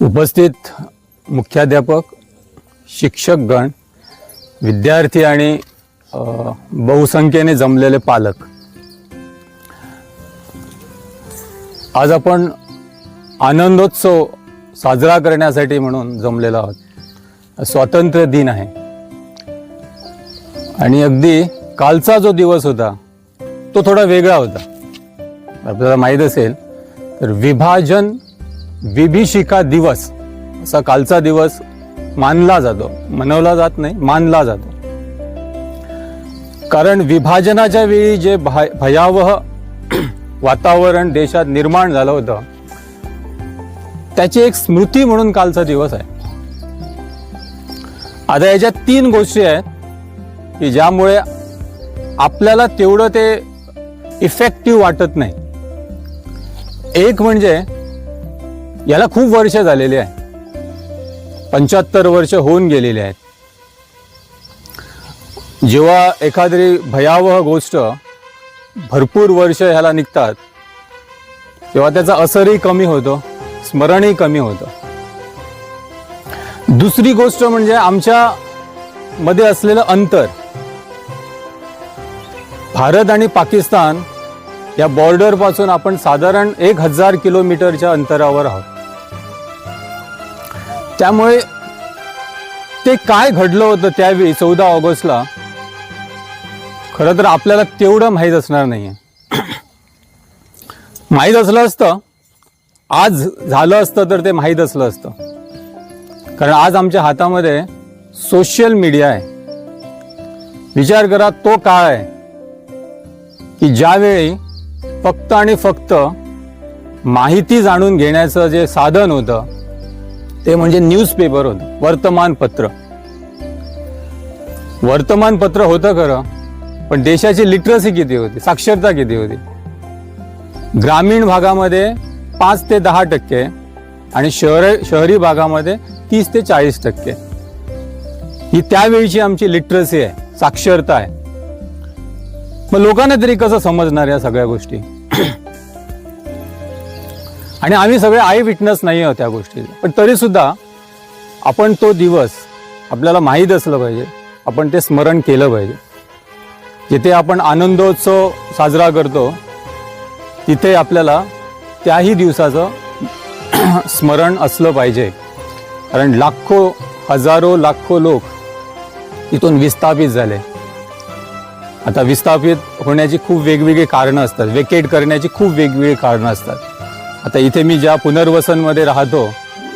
उपस्थित मुख्याध्यापक, शिक्षकगण, विद्यार्थी आणि बहुसंख्येने जमलेले पालक, आज आपण आनंदोत्सव साजरा करण्यासाठी म्हणून जमलेलो आहोत. स्वातंत्र्य दिन आहे आणि अगदी कालचा जो दिवस होता तो थोडा वेगळा होता. आपल्याला माहीत असेल तर विभाजन विभीषिका दिवस असा कालचा दिवस मानला जातो, मनवला जात नाही, मानला जातो. कारण विभाजनाच्या वेळी जे भयावह वातावरण देशात निर्माण झालं होतं त्याची एक स्मृती म्हणून कालचा दिवस आहे. आता याच्यात 3 गोष्टी आहेत की ज्यामुळे आपल्याला तेवढं ते इफेक्टिव्ह वाटत नाही. एक म्हणजे याला खूप वर्ष झालेली आहे, 75 वर्ष होऊन गेलेली आहेत. जेव्हा एखादी भयावह गोष्ट भरपूर वर्ष ह्याला निघतात तेव्हा त्याचा असरही कमी होतो, स्मरणही कमी होतं. दुसरी गोष्ट म्हणजे आमच्या मध्ये असलेलं अंतर. भारत आणि पाकिस्तान या बॉर्डर पासून आपण साधारण 1000 किलोमीटरच्या अंतरावर आहोत. त्यामुळे ते काय घडलं होतं त्यावेळी 14 ऑगस्टला खरं तर आपल्याला तेवढं माहीत असणार नाहीये. माहीत असलं असतं, आज झालं असतं तर ते माहीत असलं असतं. कारण आज आमच्या हातामध्ये सोशल मीडिया आहे. विचार करा, तो काळ आहे की ज्यावेळी फक्त आणि फक्त माहिती जाणून घेण्याचं जे साधन होतं ते म्हणजे न्यूजपेपर होतं, वर्तमानपत्र. वर्तमानपत्र होतं खरं, पण देशाची लिटरसी किती होती, साक्षरता किती होती? ग्रामीण भागामध्ये 5 ते 10% आणि शहरी भागामध्ये 30 ते 40%. ही त्यावेळीची आमची लिटरसी आहे, साक्षरता आहे. मग लोकांना तरी कसं समजणार या सगळ्या गोष्टी? आणि आम्ही सगळे आय विटनेस नाही आहोत त्या गोष्टीला, पण तरी सुद्धा आपण तो दिवस आपल्याला माहीत असलं पाहिजे, आपण ते स्मरण केलं पाहिजे. जिथे आपण आनंदोत्सव साजरा करतो तिथे आपल्याला त्याही दिवसाचं स्मरण असलं पाहिजे. कारण हजारो लाखो लोक इथून विस्थापित झाले. आता विस्थापित होण्याची खूप वेगवेगळी कारणं असतात, वेकेट करण्याची खूप वेगवेगळी कारणं असतात. आता इथे मी ज्या पुनर्वसनमध्ये राहतो